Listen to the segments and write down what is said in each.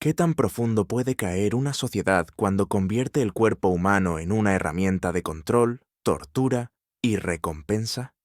¿Qué tan profundo puede caer una sociedad cuando convierte el cuerpo humano en una herramienta de control, tortura y recompensa?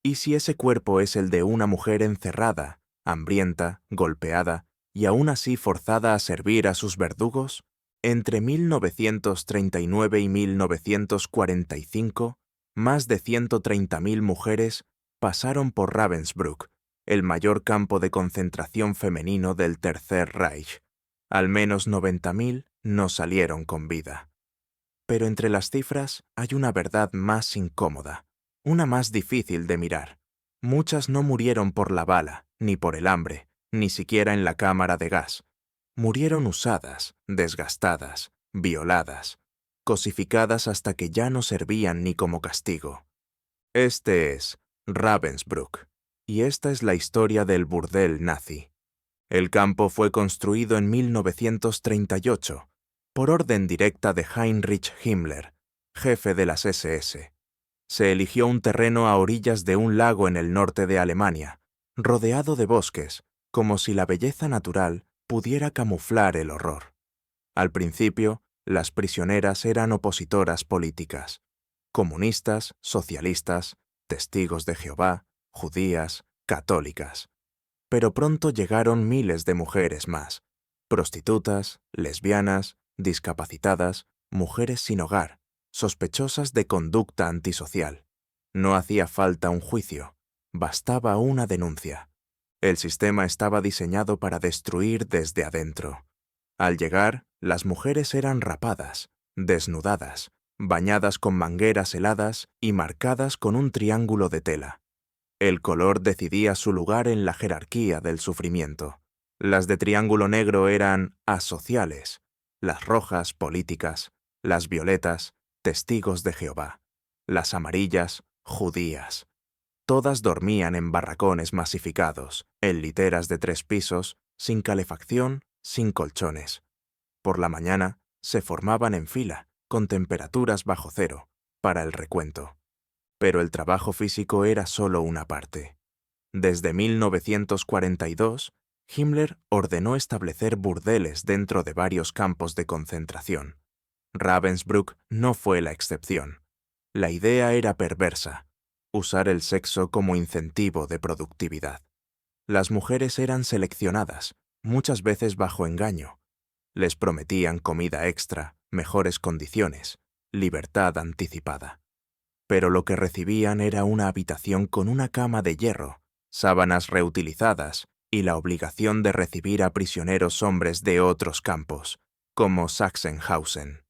¿Y si ese cuerpo es el de una mujer encerrada, hambrienta, golpeada y aún así forzada a servir a sus verdugos? Entre 1939 y 1945, más de 130.000 mujeres pasaron por Ravensbrück, el mayor campo de concentración femenino del Tercer Reich. Al menos 90.000 no salieron con vida. Pero entre las cifras hay una verdad más incómoda, una más difícil de mirar. Muchas no murieron por la bala, ni por el hambre, ni siquiera en la cámara de gas. Murieron usadas, desgastadas, violadas, cosificadas hasta que ya no servían ni como castigo. Este es Ravensbrück, y esta es la historia del burdel nazi. El campo fue construido en 1938 por orden directa de Heinrich Himmler, jefe de las SS. Se eligió un terreno a orillas de un lago en el norte de Alemania, rodeado de bosques, como si la belleza natural pudiera camuflar el horror. Al principio, las prisioneras eran opositoras políticas, comunistas, socialistas, testigos de Jehová, judías, católicas. Pero pronto llegaron miles de mujeres más, prostitutas, lesbianas, discapacitadas, mujeres sin hogar, sospechosas de conducta antisocial. No hacía falta un juicio, bastaba una denuncia. El sistema estaba diseñado para destruir desde adentro. Al llegar, las mujeres eran rapadas, desnudadas, bañadas con mangueras heladas y marcadas con un triángulo de tela. El color decidía su lugar en la jerarquía del sufrimiento. Las de triángulo negro eran asociales, las rojas políticas, las violetas testigos de Jehová, las amarillas judías. Todas dormían en barracones masificados, en literas de 3 pisos, sin calefacción, sin colchones. Por la mañana se formaban en fila, con temperaturas bajo cero, para el recuento. Pero el trabajo físico era solo una parte. Desde 1942, Himmler ordenó establecer burdeles dentro de varios campos de concentración. Ravensbrück no fue la excepción. La idea era perversa, usar el sexo como incentivo de productividad. Las mujeres eran seleccionadas, muchas veces bajo engaño. Les prometían comida extra, mejores condiciones, libertad anticipada. Pero lo que recibían era una habitación con una cama de hierro, sábanas reutilizadas y la obligación de recibir a prisioneros hombres de otros campos, como Sachsenhausen.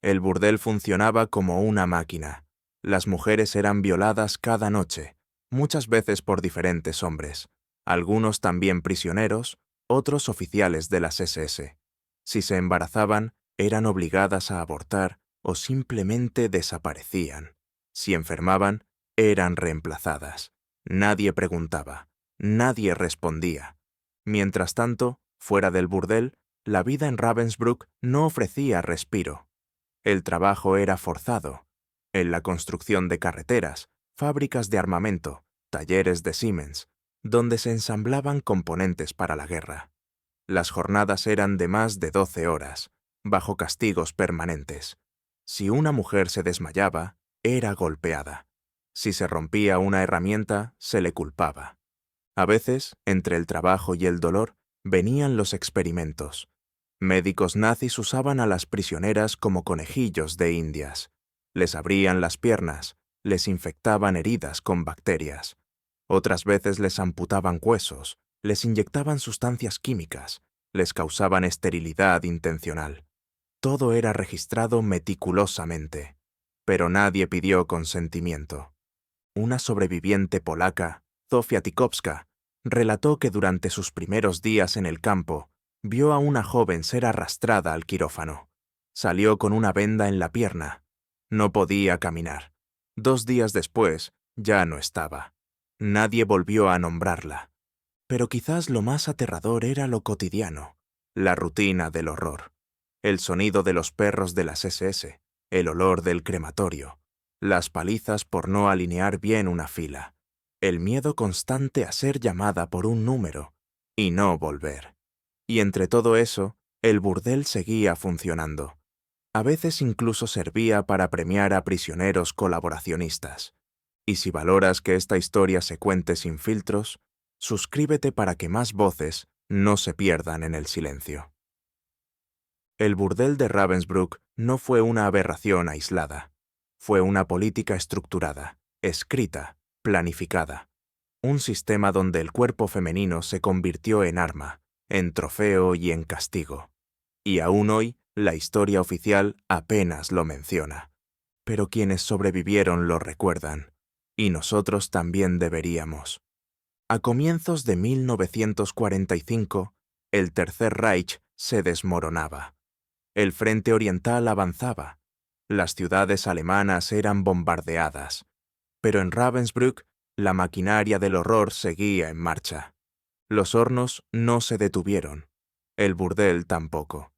El burdel funcionaba como una máquina. Las mujeres eran violadas cada noche, muchas veces por diferentes hombres, algunos también prisioneros, otros oficiales de las SS. Si se embarazaban, eran obligadas a abortar o simplemente desaparecían. Si enfermaban, eran reemplazadas. Nadie preguntaba, nadie respondía. Mientras tanto, fuera del burdel, la vida en Ravensbrück no ofrecía respiro. El trabajo era forzado. En la construcción de carreteras, fábricas de armamento, talleres de Siemens, donde se ensamblaban componentes para la guerra. Las jornadas eran de más de 12 horas, bajo castigos permanentes. Si una mujer se desmayaba, era golpeada. Si se rompía una herramienta, se le culpaba. A veces, entre el trabajo y el dolor, venían los experimentos. Médicos nazis usaban a las prisioneras como conejillos de indias. Les abrían las piernas, les infectaban heridas con bacterias. Otras veces les amputaban huesos, les inyectaban sustancias químicas, les causaban esterilidad intencional. Todo era registrado meticulosamente, pero nadie pidió consentimiento. Una sobreviviente polaca, Zofia Tikowska, relató que durante sus primeros días en el campo, vio a una joven ser arrastrada al quirófano. Salió con una venda en la pierna. No podía caminar. 2 días después, ya no estaba. Nadie volvió a nombrarla. Pero quizás lo más aterrador era lo cotidiano, la rutina del horror. El sonido de los perros de las SS, el olor del crematorio, las palizas por no alinear bien una fila, el miedo constante a ser llamada por un número y no volver. Y entre todo eso, el burdel seguía funcionando. A veces incluso servía para premiar a prisioneros colaboracionistas. Y si valoras que esta historia se cuente sin filtros, suscríbete para que más voces no se pierdan en el silencio. El burdel de Ravensbrück no fue una aberración aislada. Fue una política estructurada, escrita, planificada. Un sistema donde el cuerpo femenino se convirtió en arma, en trofeo y en castigo. Y aún hoy, la historia oficial apenas lo menciona. Pero quienes sobrevivieron lo recuerdan. Y nosotros también deberíamos. A comienzos de 1945, el Tercer Reich se desmoronaba. El frente oriental avanzaba. Las ciudades alemanas eran bombardeadas. Pero en Ravensbrück, la maquinaria del horror seguía en marcha. Los hornos no se detuvieron. El burdel tampoco.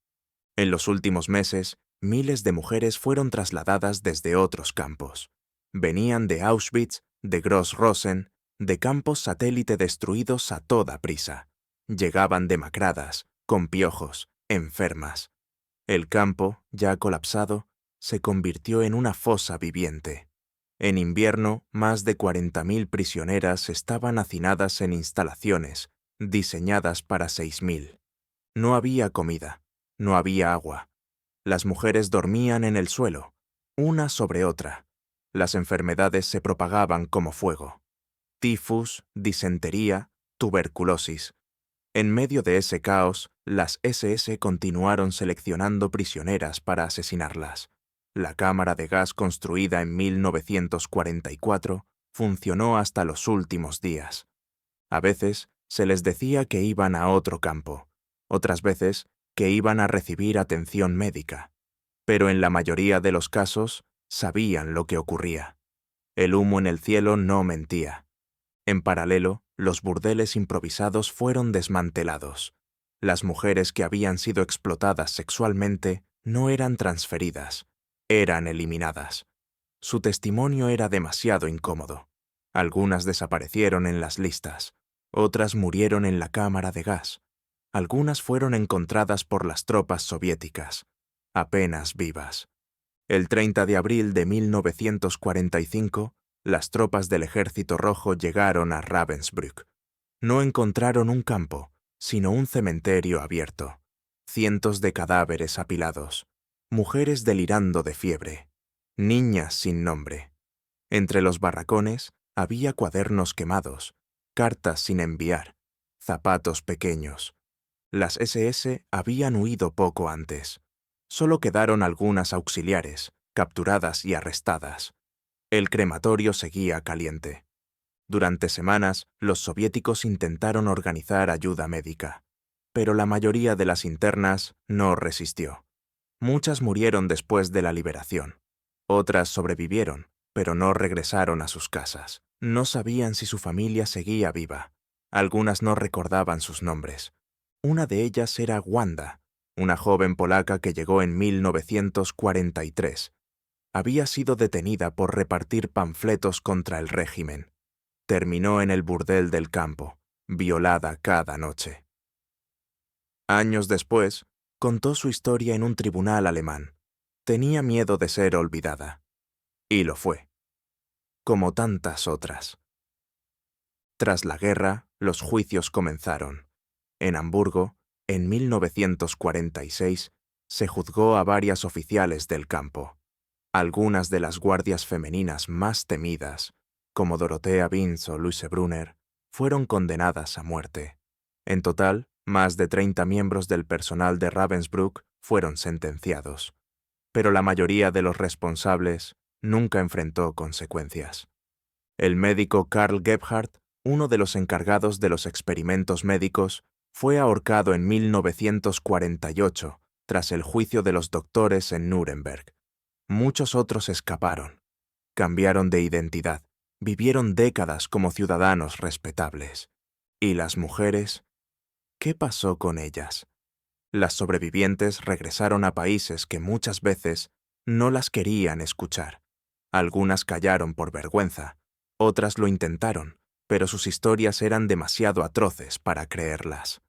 En los últimos meses, miles de mujeres fueron trasladadas desde otros campos. Venían de Auschwitz, de Gross-Rosen, de campos satélite destruidos a toda prisa. Llegaban demacradas, con piojos, enfermas. El campo, ya colapsado, se convirtió en una fosa viviente. En invierno, más de 40.000 prisioneras estaban hacinadas en instalaciones, diseñadas para 6.000. No había comida, no había agua. Las mujeres dormían en el suelo, una sobre otra. Las enfermedades se propagaban como fuego. Tifus, disentería, tuberculosis. En medio de ese caos, las SS continuaron seleccionando prisioneras para asesinarlas. La cámara de gas construida en 1944 funcionó hasta los últimos días. A veces se les decía que iban a otro campo, otras veces que iban a recibir atención médica. Pero en la mayoría de los casos sabían lo que ocurría. El humo en el cielo no mentía. En paralelo, los burdeles improvisados fueron desmantelados. Las mujeres que habían sido explotadas sexualmente no eran transferidas, eran eliminadas. Su testimonio era demasiado incómodo. Algunas desaparecieron en las listas, otras murieron en la cámara de gas. Algunas fueron encontradas por las tropas soviéticas, apenas vivas. El 30 de abril de 1945, las tropas del Ejército Rojo llegaron a Ravensbrück. No encontraron un campo, sino un cementerio abierto. Cientos de cadáveres apilados, mujeres delirando de fiebre, niñas sin nombre. Entre los barracones había cuadernos quemados, cartas sin enviar, zapatos pequeños. Las SS habían huido poco antes. Solo quedaron algunas auxiliares, capturadas y arrestadas. El crematorio seguía caliente. Durante semanas, los soviéticos intentaron organizar ayuda médica, pero la mayoría de las internas no resistió. Muchas murieron después de la liberación. Otras sobrevivieron, pero no regresaron a sus casas. No sabían si su familia seguía viva. Algunas no recordaban sus nombres. Una de ellas era Wanda, una joven polaca que llegó en 1943. Había sido detenida por repartir panfletos contra el régimen. Terminó en el burdel del campo, violada cada noche. Años después, contó su historia en un tribunal alemán. Tenía miedo de ser olvidada. Y lo fue. Como tantas otras. Tras la guerra, los juicios comenzaron. En Hamburgo, en 1946, se juzgó a varias oficiales del campo. Algunas de las guardias femeninas más temidas, como Dorothea Vince o Luise Brunner, fueron condenadas a muerte. En total, más de 30 miembros del personal de Ravensbrück fueron sentenciados. Pero la mayoría de los responsables nunca enfrentó consecuencias. El médico Karl Gebhardt, uno de los encargados de los experimentos médicos, fue ahorcado en 1948 tras el juicio de los doctores en Nuremberg. Muchos otros escaparon, cambiaron de identidad, vivieron décadas como ciudadanos respetables. ¿Y las mujeres? ¿Qué pasó con ellas? Las sobrevivientes regresaron a países que muchas veces no las querían escuchar. Algunas callaron por vergüenza, otras lo intentaron, pero sus historias eran demasiado atroces para creerlas.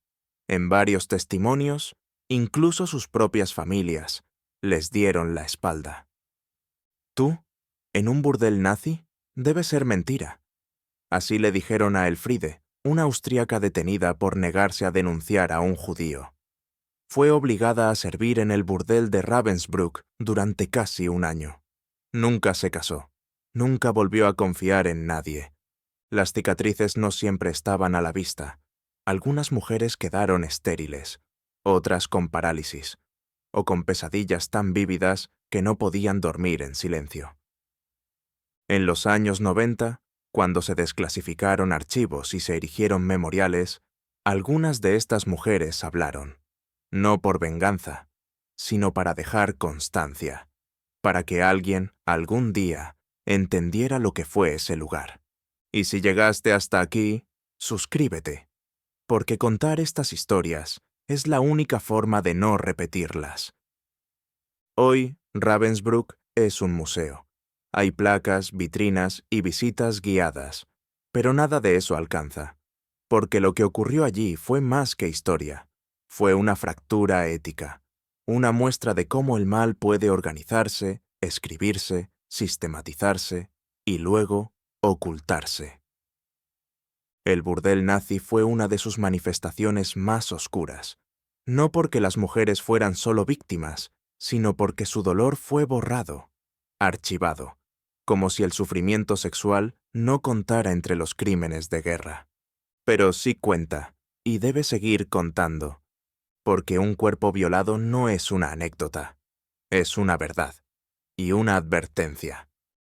En varios testimonios, incluso sus propias familias les dieron la espalda. ¿Tú, en un burdel nazi? Debe ser mentira. Así le dijeron a Elfriede, una austríaca detenida por negarse a denunciar a un judío. Fue obligada a servir en el burdel de Ravensbrück durante casi un año. Nunca se casó. Nunca volvió a confiar en nadie. Las cicatrices no siempre estaban a la vista. Algunas mujeres quedaron estériles, otras con parálisis, o con pesadillas tan vívidas que no podían dormir en silencio. En los años 90, cuando se desclasificaron archivos y se erigieron memoriales, algunas de estas mujeres hablaron, no por venganza, sino para dejar constancia, para que alguien, algún día, entendiera lo que fue ese lugar. Y si llegaste hasta aquí, suscríbete, porque contar estas historias es la única forma de no repetirlas. Hoy, Ravensbrück es un museo. Hay placas, vitrinas y visitas guiadas, pero nada de eso alcanza, porque lo que ocurrió allí fue más que historia. Fue una fractura ética, una muestra de cómo el mal puede organizarse, escribirse, sistematizarse y luego ocultarse. El burdel nazi fue una de sus manifestaciones más oscuras, no porque las mujeres fueran solo víctimas, sino porque su dolor fue borrado, archivado, como si el sufrimiento sexual no contara entre los crímenes de guerra. Pero sí cuenta, y debe seguir contando, porque un cuerpo violado no es una anécdota, es una verdad y una advertencia.